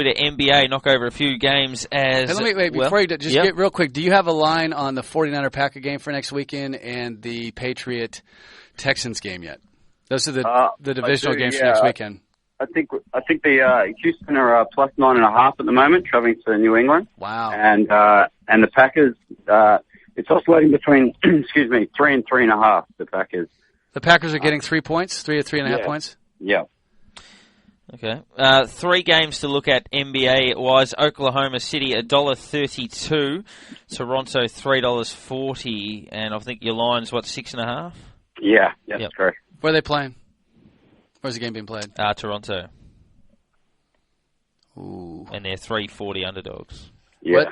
to NBA, knock over a few games as Hey, wait, before you get real quick, do you have a line on the 49er-Packer game for next weekend and the Patriot-Texans game yet? Those are the divisional games for next weekend. I think the Houston are plus 9.5 at the moment, traveling to New England. Wow. And the Packers, it's oscillating between 3 and 3.5. The Packers. The Packers are getting 3 points, 3 or 3.5 points. Yeah. Okay. 3 games to look at NBA-wise. Oklahoma City $1.32, Toronto $3.40, and I think your line's 6.5. Yeah, that's correct. Where are they playing? Where's the game being played? Toronto. Ooh. And they're 3.40 underdogs. Yeah. What?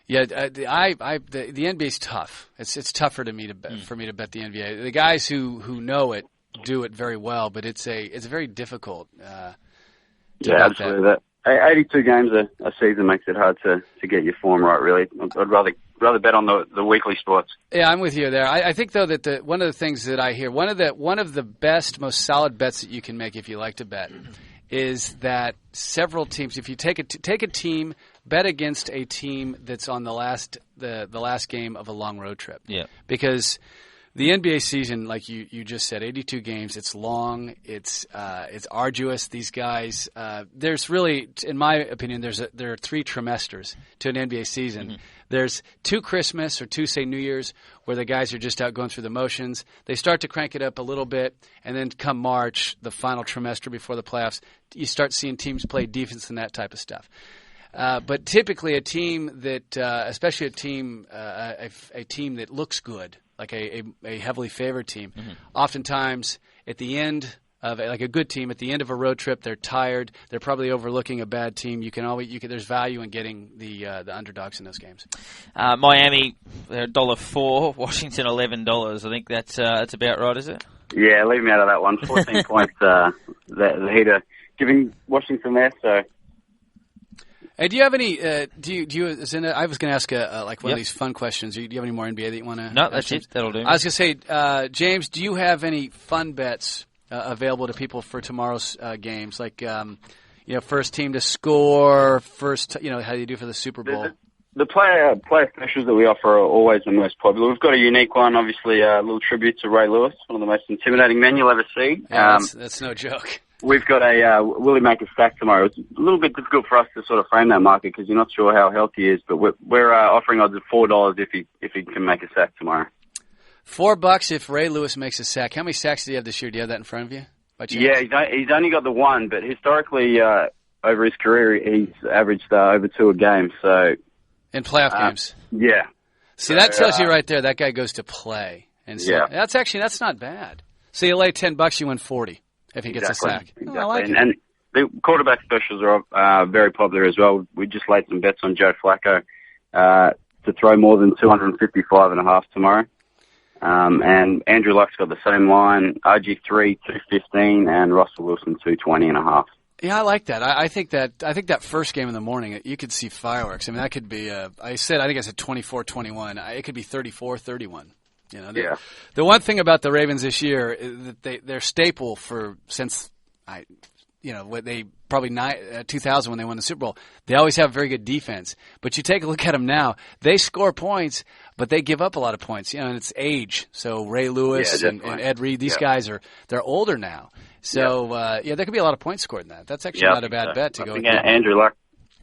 Yeah, the NBA's tough. It's tougher to me for me to bet the NBA. The guys who know it do it very well, but it's very difficult. Absolutely. That 82 games a season makes it hard to get your form right. Really, I'd rather bet on the weekly sports. Yeah, I'm with you there. I think though that one of the things that I hear, one of the best, most solid bets that you can make if you like to bet, is that several teams. If you take a team, bet against a team that's on the last game of a long road trip. Yeah, because the NBA season, like you just said, 82 games. It's long. It's arduous. These guys. There's really, in my opinion, there are 3 trimesters to an NBA season. Mm-hmm. There's 2 Christmas or 2, say, New Year's, where the guys are just out going through the motions. They start to crank it up a little bit, and then come March, the final trimester before the playoffs, you start seeing teams play defense and that type of stuff. But typically, a team that, especially a team that looks good, like a heavily favored team, oftentimes at the end of like a good team, at the end of a road trip, they're tired. They're probably overlooking a bad team. There's value in getting the underdogs in those games. Miami, $1.04, Washington $11. I think that's about right, is it? Yeah, leave me out of that one. 14 points. The Heat are giving Washington there, so. Hey, do you have any? I was going to ask one of these fun questions. Do you have any more NBA that you want to? No, that's it. That'll do. I was going to say, James, do you have any fun bets available to people for tomorrow's games? Like, first team to score, how do you do for the Super Bowl? The player specials that we offer are always the most popular. We've got a unique one, obviously, a little tribute to Ray Lewis, one of the most intimidating men you'll ever see. Yeah, that's no joke. We've got a will he make a stack tomorrow? It's a little bit difficult for us to sort of frame that market because you're not sure how healthy he is, but we're offering odds of $4 if he can make a sack tomorrow. $4 if Ray Lewis makes a sack. How many sacks do you have this year? Do you have that in front of you? Yeah, he's only got the one, but historically over his career he's averaged over 2 a game. So in playoff games, yeah. See, that tells you right there that guy goes to play, and so that's not bad. So you lay $10, you win 40 if he gets a sack. Exactly. Oh, I like it. And the quarterback specials are very popular as well. We just laid some bets on Joe Flacco to throw more than 255.5 tomorrow. And Andrew Luck's got the same line, RG3 215 and Russell Wilson 220.5. Yeah, I like that. I think that first game in the morning, you could see fireworks. I mean, that could be I said 24-21. It could be 34-31. The one thing about the Ravens this year is that their staple since 2000 when they won the Super Bowl, they always have very good defense. But you take a look at them now; they score points, but they give up a lot of points. And it's age. So Ray Lewis and Ed Reed, these guys they're older now. So there could be a lot of points scored in that. That's actually not a bad bet to go. I think Andrew Luck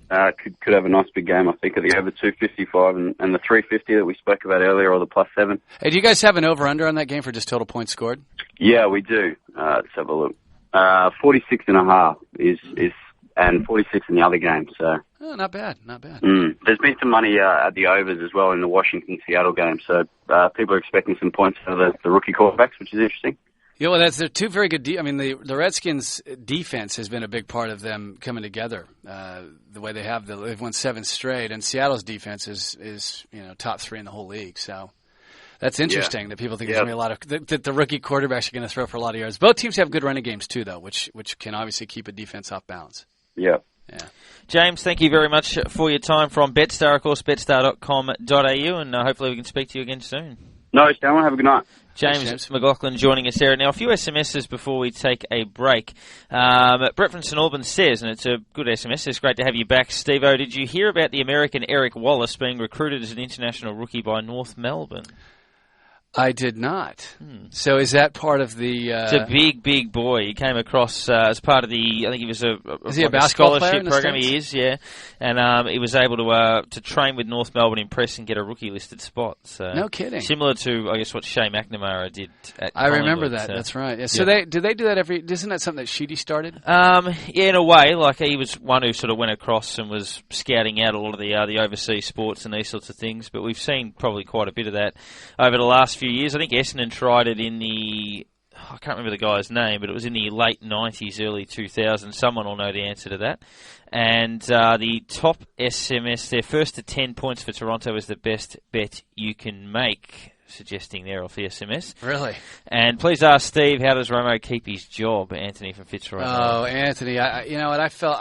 could have a nice big game. I think at the over 255 and the 350 that we spoke about earlier, or the +7. Hey, do you guys have an over/under on that game for just total points scored? Yeah, we do. Let's have a look. 46.5 is and 46 in the other game. So not bad. There's been some money at the overs as well in the Washington-Seattle game. So people are expecting some points for the rookie quarterbacks, which is interesting. Yeah, well, they're 2 very good. The Redskins' defense has been a big part of them coming together. The way they've won 7 straight, and Seattle's defense is top 3 in the whole league. So that's interesting that people think there's going to be that the rookie quarterbacks are going to throw for a lot of yards. Both teams have good running games too, though, which can obviously keep a defense off balance. Yeah. James, thank you very much for your time from Betstar, of course, betstar.com.au, and hopefully we can speak to you again soon. No, gentlemen, have a good night. James McLaughlin joining us there. Now, a few SMSs before we take a break. Brett from St Albans says, and it's a good SMS, it's great to have you back, Steve-O. Did you hear about the American Eric Wallace being recruited as an international rookie by North Melbourne? I did not. So is that part of the... It's a big, big boy. He came across as part of the... I think he was is he a basketball scholarship player program. He is, yeah. And he was able to train with North Melbourne in press and get a rookie-listed spot. So no kidding. Similar to, I guess, what Shea McNamara did at I remember that. That's right. Yeah. So did they do that every... Isn't that something that Sheedy started? Yeah, in a way. Like, he was one who sort of went across and was scouting out a lot of the overseas sports and these sorts of things. But we've seen probably quite a bit of that over the last few years. I think Essendon tried it in the... I can't remember the guy's name, but it was in the late 90s, early 2000s. Someone will know the answer to that. And the top SMS, their first to 10 points for Toronto is the best bet you can make, suggesting there off the SMS. Really? And please ask Steve, how does Romo keep his job? Anthony from Fitzroy. Oh, Anthony, you know what I felt?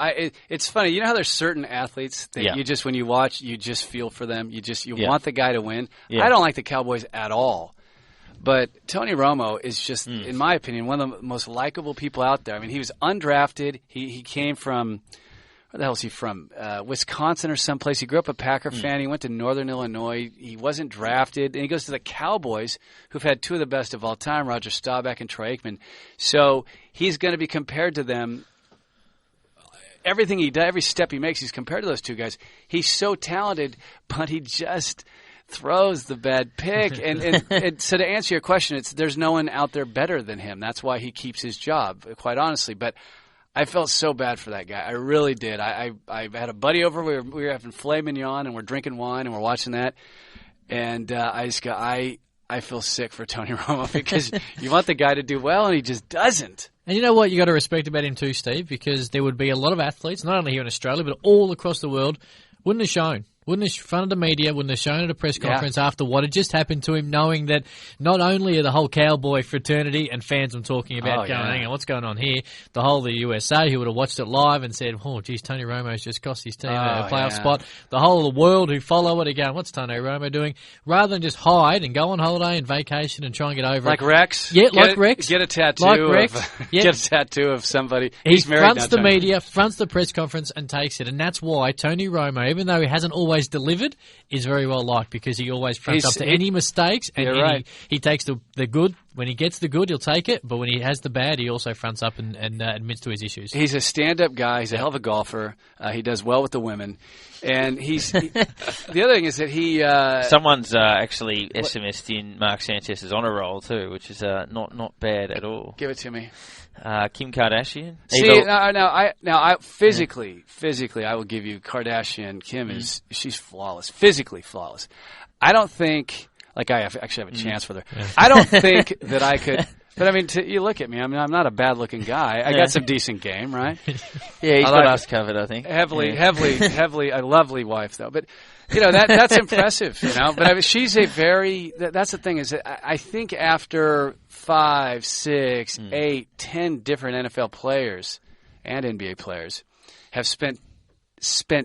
It's funny. You know how there's certain athletes that you just, when you watch, you just feel for them. You want the guy to win. Yeah. I don't like the Cowboys at all. But Tony Romo is just, in my opinion, one of the most likable people out there. I mean, he was undrafted. He came from, where the hell is he from? Wisconsin or someplace. He grew up a Packer fan. He went to Northern Illinois. He wasn't drafted. And he goes to the Cowboys, who've had two of the best of all time, Roger Staubach and Troy Aikman. So he's going to be compared to them. Everything he does, every step he makes, he's compared to those two guys. He's so talented, but he just throws the bad pick. And so to answer your question, there's no one out there better than him. That's why he keeps his job, quite honestly. But I felt so bad for that guy. I really did. I had a buddy over. We were having filet mignon, and we're drinking wine, and we're watching that. And I feel sick for Tony Romo because you want the guy to do well, and he just doesn't. And you know what you got to respect about him too, Steve, because there would be a lot of athletes, not only here in Australia, but all across the world, wouldn't have shown. Wouldn't have fronted the media, wouldn't have shown at a press conference after what had just happened to him, knowing that not only are the whole Cowboy fraternity and fans I'm talking about hang on, what's going on here, the whole of the USA who would have watched it live and said, oh, geez, Tony Romo's just cost his team a playoff spot. The whole of the world who follow it are going, what's Tony Romo doing? Rather than just hide and go on holiday and vacation and try and get over like it. Rex? Yeah, like Rex. Get a tattoo. Like Rex. Get a tattoo of somebody. He fronts the media, fronts the press conference and takes it. And that's why Tony Romo, even though he hasn't always delivered, is very well liked because he always fronts up to any mistakes and he takes the good. When he gets the good, he'll take it, but when he has the bad, he also fronts up and admits to his issues. He's a stand-up guy. He's a hell of a golfer. He does well with the women. And the other thing is that he... Someone's actually SMS'd in Mark Sanchez's honour roll too, which is not bad at all. Give it to me. Kim Kardashian. See, now, physically, I will give you Kardashian. Kim she's flawless, physically flawless. I don't think, like I actually have a chance with her. Yeah. I don't think that I could. But I mean, you look at me. I mean, I'm not a bad-looking guy. I got some decent game, right? Yeah, he's got us covered, I think. Heavily, a lovely wife though. But you know that's impressive. You know, but she's a very. That's the thing is that I think after 5, 6, 8, 10 different NFL players and NBA players have spent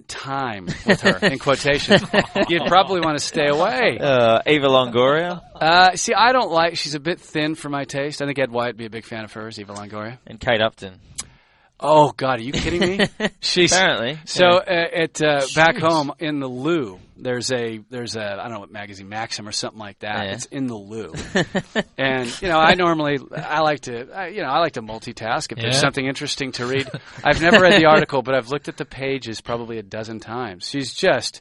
time with her, in quotations, you'd probably want to stay away. Eva Longoria? See, I don't like... She's a bit thin for my taste. I think Ed White would be a big fan of hers, Eva Longoria. And Kate Upton. Oh, God, are you kidding me? Apparently. So back home in the loo, there's a I don't know what magazine, Maxim or something like that. Yeah. It's in the loo. And, you know, I like to multitask if there's something interesting to read. I've never read the article, but I've looked at the pages probably a dozen times. She's just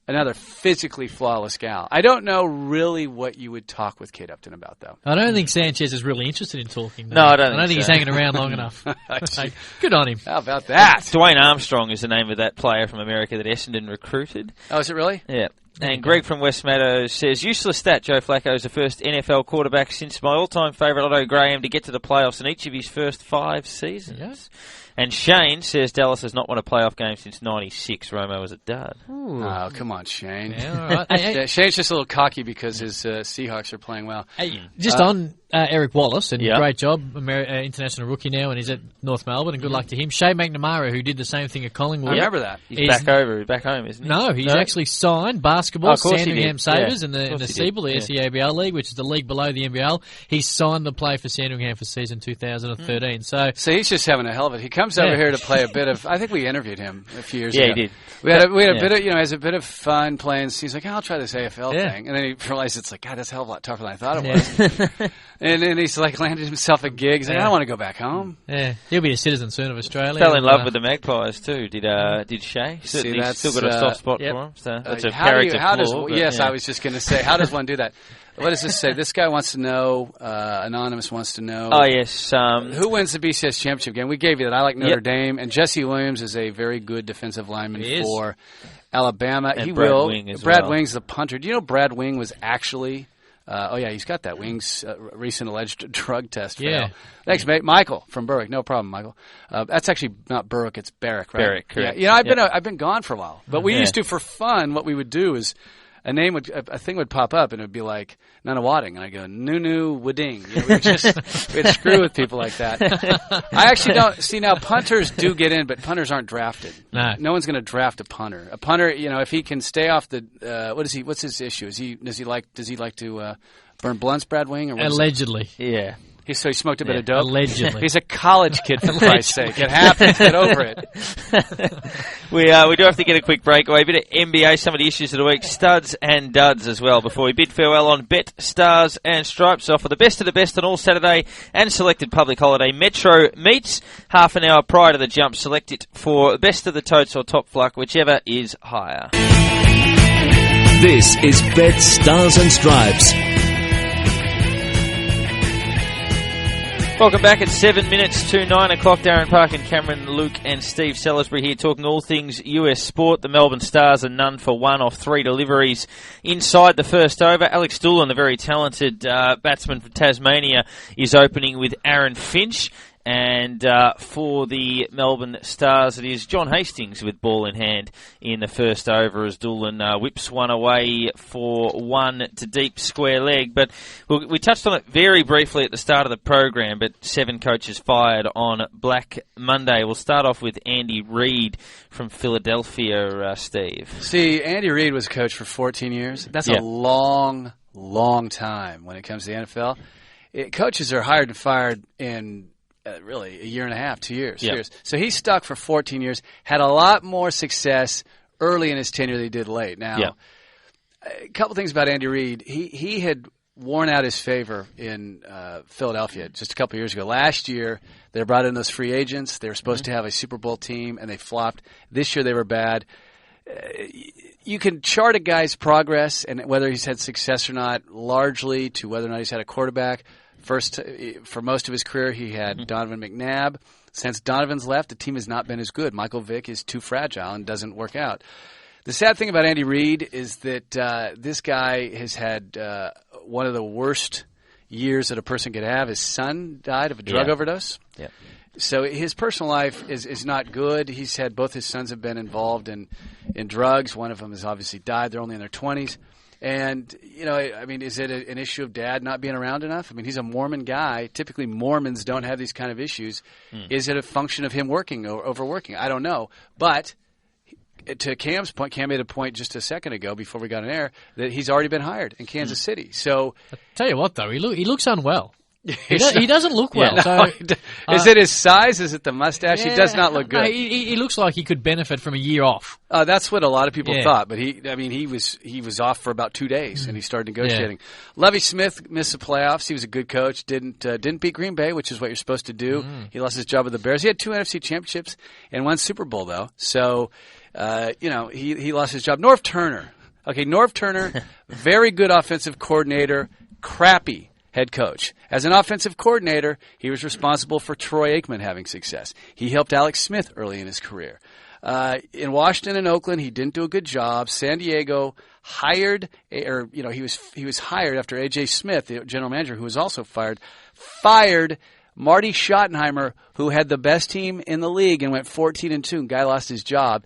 another physically flawless gal. I don't know really what you would talk with Kate Upton about, though. I don't think Sanchez is really interested in talking. Though. No, I don't think he's hanging around long enough. Good on him. How about that? Dwayne Armstrong is the name of that player from America that Essendon recruited. Oh, is it really? Yeah. And Greg from West Meadows says, useless stat, Joe Flacco is the first NFL quarterback since my all-time favourite Otto Graham to get to the playoffs in each of his first 5 seasons. And Shane says Dallas has not won a playoff game since '96. Romo was a dud. Oh, come on, Shane. Yeah, all right. Hey, Shane's just a little cocky because his Seahawks are playing well. just on Eric Wallace, and Yeah. great job, international rookie now, and he's at North Melbourne, and good luck to him. Shea McNamara, who did the same thing at Collingwood. I remember that. He's back home, isn't he? No, he's actually signed basketball, Oh, of course he Sandringham did. Sabres Yeah, in the of course he SEABL, the did. SEABL League, which is the league below the NBL. He signed the play for Sandringham for season 2013. So he's just having a hell of it. He comes over here to play a bit of. I think we interviewed him a few years Yeah, ago. he did. We had a bit of, has a bit of fun playing. He's like, I'll try this AFL Yeah. thing, and then he realized it's like, God, that's a hell of a lot tougher than I thought it was. and then he's like landed himself a gig. He's like, I don't want to go back home. yeah, he'll be a citizen soon of Australia. Fell in love with the Magpies too. Did Shea? Certainly that's, still got a soft spot yep. for him. So that's a How do character you, how does, flaw. But, yes, yeah. I was just going to say, how does one do that? What does this say? This guy wants to know. Anonymous wants to know. Oh yes. Who wins the BCS championship game? We gave you that. I like Notre Yep. Dame, and Jesse Williams is a very good defensive lineman He is. for Alabama. And he Brad will. Wing as Brad well. Wing's the punter. Do you know Brad Wing was actually? He's got that. Wing's recent alleged drug test fail. Yeah. Thanks, mate. Michael from Berwick. No problem, Michael. That's actually not Berwick. It's Berwick, right? Berwick, correct. Yeah. I've been gone for a while, but we Yeah. used to for fun. What we would do is. A thing would pop up and it would be like Nunawading, and I go Nunu Wading. We'd screw with people like that. I actually don't see now. Punters do get in, but punters aren't drafted. No. One's going to draft a punter. A punter, if he can stay off the what's his issue? Does he like to burn blunts, Brad Wing, or what is it? Allegedly. Yeah. He smoked a bit of dope. Allegedly. He's a college kid, for Christ's sake. It happens. Get over it. We do have to get a quick breakaway. A bit of NBA, some of the issues of the week, studs and duds as well, before we bid farewell on Betstars and Stripes. Offer the best of the best on all Saturday and selected public holiday Metro meets. Half an hour prior to the jump, select it for best of the totes or top fluck, whichever is higher. This is Betstars and Stripes. Welcome back at 7 minutes to 9 o'clock. Darren Park and Cameron, Luke and Steve Salisbury here talking all things US sport. The Melbourne Stars are none for one off 3 deliveries inside the first over. Alex Doolan, the very talented batsman from Tasmania, is opening with Aaron Finch. And for the Melbourne Stars, it is John Hastings with ball in hand in the first over as Doolan whips one away for one to deep square leg. But we touched on it very briefly at the start of the program, but 7 coaches fired on Black Monday. We'll start off with Andy Reid from Philadelphia, Steve. See, Andy Reid was coach for 14 years. That's a long, long time when it comes to the NFL. Coaches are hired and fired in really a year and a half, 2 years. 2 years. So he stuck for 14 years, had a lot more success early in his tenure than he did late. Now, a couple things about Andy Reid. He had worn out his favor in Philadelphia just a couple years ago. Last year, they brought in those free agents. They were supposed to have a Super Bowl team, and they flopped. This year, they were bad. You can chart a guy's progress and whether he's had success or not largely to whether or not he's had a quarterback. First, for most of his career, he had Donovan McNabb. Since Donovan's left, the team has not been as good. Michael Vick is too fragile and doesn't work out. The sad thing about Andy Reid is that this guy has had one of the worst years that a person could have. His son died of a drug overdose. Yeah. So his personal life is not good. He's had both his sons have been involved in drugs. One of them has obviously died. They're only in their 20s. And, is it an issue of dad not being around enough? I mean, he's a Mormon guy. Typically, Mormons don't have these kind of issues. Is it a function of him working or overworking? I don't know. But to Cam's point, Cam made a point just a second ago before we got on air that he's already been hired in Kansas City. So, I'll tell you what, though, he looks unwell. He doesn't look well. Is it his size? Is it the mustache? He does not look good. No, he looks like he could benefit from a year off. That's what a lot of people thought. But he was off for about 2 days and he started negotiating. Lovie Smith missed the playoffs. He was a good coach. Didn't beat Green Bay, which is what you're supposed to do. He lost his job with the Bears. He had 2 NFC championships and 1 Super Bowl though. So he lost his job. Norv Turner. Okay, Norv Turner, very good offensive coordinator, crappy head coach. As an offensive coordinator, he was responsible for Troy Aikman having success. He helped Alex Smith early in his career. In Washington and Oakland, he didn't do a good job. San Diego hired, he was hired after A.J. Smith, the general manager, who was also fired Marty Schottenheimer, who had the best team in the league and went 14-2, and guy lost his job.